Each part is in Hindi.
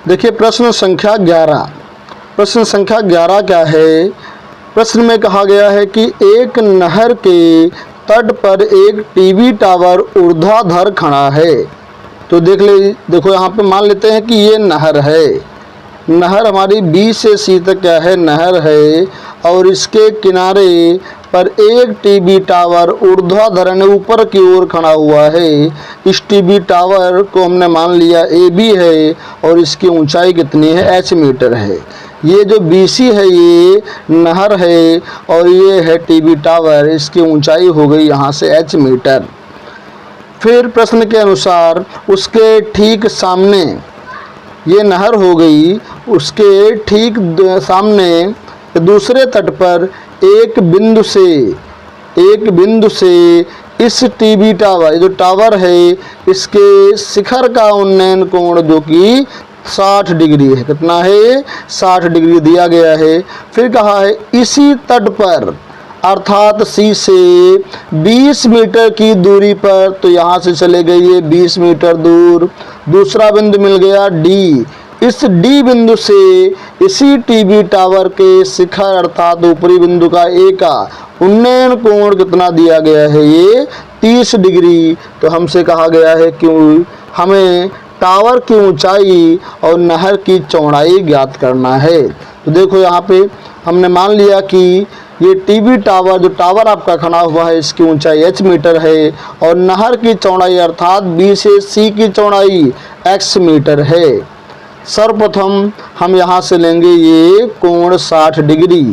देखिए प्रश्न संख्या 11। प्रश्न संख्या 11 क्या है? प्रश्न में कहा गया है कि एक नहर के तट पर एक टीवी टावर ऊर्ध्वाधर खड़ा है। तो देखो यहाँ पे मान लेते हैं कि ये नहर है। नहर हमारी बी से सी तक क्या है? नहर है। और इसके किनारे पर एक टीवी टावर ऊर्ध्वाधर ऊपर की ओर खड़ा हुआ है। इस टीवी टावर को हमने मान लिया ए बी है और इसकी ऊंचाई कितनी है? एच मीटर है। ये जो बी सी है ये नहर है और ये है टीवी टावर, इसकी ऊंचाई हो गई यहाँ से एच मीटर। फिर प्रश्न के अनुसार उसके ठीक सामने, ये नहर हो गई, उसके ठीक सामने दूसरे तट पर एक बिंदु से इस टीवी टावर, जो टावर है, इसके शिखर का उन्नयन कोण जो कि 60 डिग्री है। कितना है? 60 डिग्री दिया गया है। फिर कहा है इसी तट पर अर्थात सी से 20 मीटर की दूरी पर, तो यहाँ से चले गए ये 20 मीटर दूर। दूसरा बिंदु मिल गया डी। इस डी बिंदु से इसी टीवी टावर के शिखर अर्थात ऊपरी बिंदु का ए का उन्नयन कोण कितना दिया गया है? ये 30 डिग्री। तो हमसे कहा गया है कि हमें टावर की ऊंचाई और नहर की चौड़ाई ज्ञात करना है। तो देखो यहाँ पे हमने मान लिया कि ये टीवी टावर, जो टावर आपका खड़ा हुआ है, इसकी ऊंचाई h मीटर है और नहर की चौड़ाई अर्थात बी से सी की चौड़ाई x मीटर है। सर्वप्रथम हम यहाँ से लेंगे ये कोण 60 डिग्री।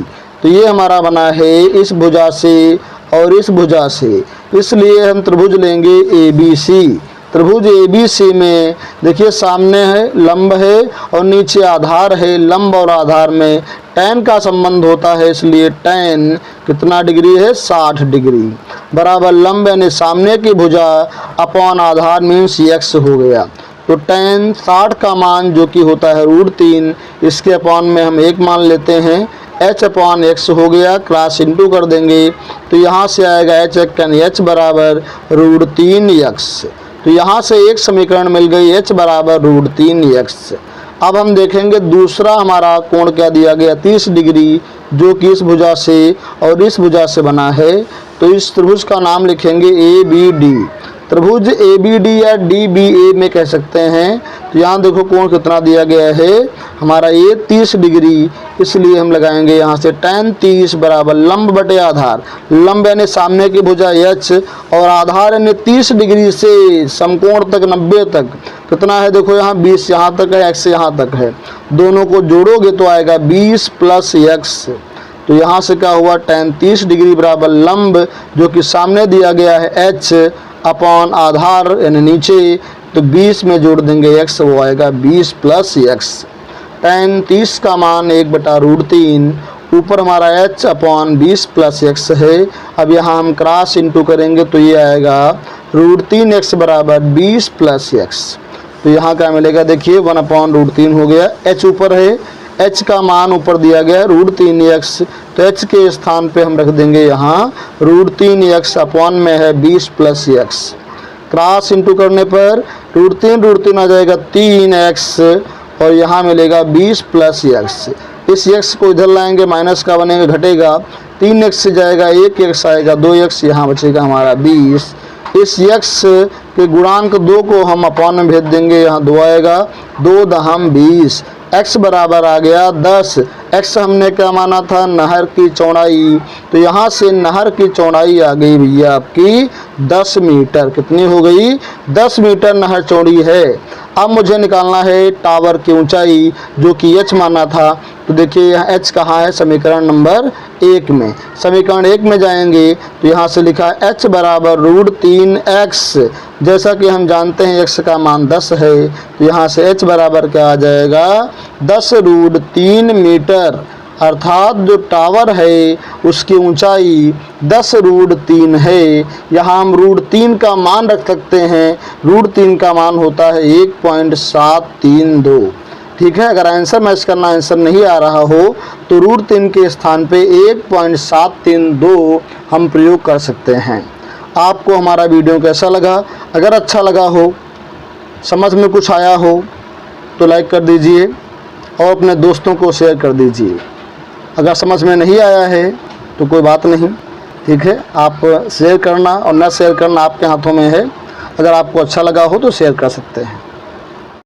तो ये हमारा बना है इस भुजा से और इस भुजा से, इसलिए हम त्रिभुज लेंगे ए बी सी। त्रिभुज ए बी सी में देखिए सामने है लंब है और नीचे आधार है। लंब और आधार में tan का संबंध होता है, इसलिए tan कितना डिग्री है? 60 डिग्री बराबर लंब यानी सामने की भुजा अपॉन आधार मीन्स x हो गया। तो tan 60 का मान जो कि होता है √3, इसके अपॉन में हम 1 मान लेते हैं, h अपॉन x हो गया। क्रॉस इंटू कर देंगे तो यहाँ से आएगा h बराबर √3x। तो यहाँ से एक समीकरण मिल गई h बराबर √3x। अब हम देखेंगे दूसरा हमारा कोण क्या दिया गया? 30 डिग्री, जो कि इस भुजा से और इस भुजा से बना है। तो इस त्रिभुज का नाम लिखेंगे ए बी डी। त्रिभुज ए बी डी या डी बी ए में कह सकते हैं। तो यहाँ देखो कोण कितना दिया गया है हमारा? ये 30 डिग्री, इसलिए हम लगाएंगे यहाँ से tan 30 बराबर लंब बटे आधार। लंब यानी सामने की भुजा h और आधार यानी 30 डिग्री से समकोण तक 90 तक कितना है? देखो यहाँ 20 यहाँ तक है, x यहाँ तक है। दोनों को जोड़ोगे तो आएगा 20 + x। तो यहाँ से क्या हुआ? tan 30 डिग्री बराबर लंब जो कि सामने दिया गया है h अपॉन आधार यानी नीचे, तो 20 में जोड़ देंगे x, वो आएगा 20 + x। tan 30 का मान 1/√3, ऊपर हमारा h अपॉन 20 + x है। अब यहाँ हम क्रॉस इंटू करेंगे तो ये आएगा √3x बराबर 20 + x। तो यहाँ क्या मिलेगा? देखिए 1/√3 हो गया। h ऊपर है, h का मान ऊपर दिया गया है √3x, तो h के स्थान पे हम रख देंगे यहाँ √3x अपॉन में है 20 + x। क्रॉस इंटू करने पर √3 आ जाएगा 3x और यहाँ मिलेगा 20 + x। इस x को इधर लाएंगे, माइनस का बनेगा, घटेगा, 3x से जाएगा 1x आएगा 2x, यहाँ बचेगा हमारा 20। इस x के गुणांक 2 को हम अपॉन में भेज देंगे, यहाँ 2 आएगा, 2 दहम 20। x बराबर आ गया 10। x हमने क्या माना था? नहर की चौड़ाई। तो यहाँ से नहर की चौड़ाई आ गई भैया आपकी 10 मीटर। कितनी हो गई? 10 मीटर नहर चौड़ी है। अब मुझे निकालना है टावर की ऊंचाई जो कि h माना था। तो देखिए यहाँ h कहाँ है? समीकरण नंबर 1 में। समीकरण 1 में जाएंगे तो यहाँ से लिखा h बराबर √3x। जैसा कि हम जानते हैं x का मान 10 है, तो यहाँ से h बराबर क्या आ जाएगा? 10 √3 मीटर, अर्थात जो टावर है उसकी ऊंचाई 10 √3 है। यहाँ हम √3 का मान रख सकते हैं। √3 का मान होता है 1.732। ठीक है, अगर आंसर मैच करना आंसर नहीं आ रहा हो तो √3 के स्थान पे 1.732 हम प्रयोग कर सकते हैं। आपको हमारा वीडियो कैसा लगा? अगर अच्छा लगा हो, समझ में कुछ आया हो, तो लाइक कर दीजिए और अपने दोस्तों को शेयर कर दीजिए। अगर समझ में नहीं आया है तो कोई बात नहीं, ठीक है, आप शेयर करना और न शेयर करना आपके हाथों में है। अगर आपको अच्छा लगा हो तो शेयर कर सकते हैं।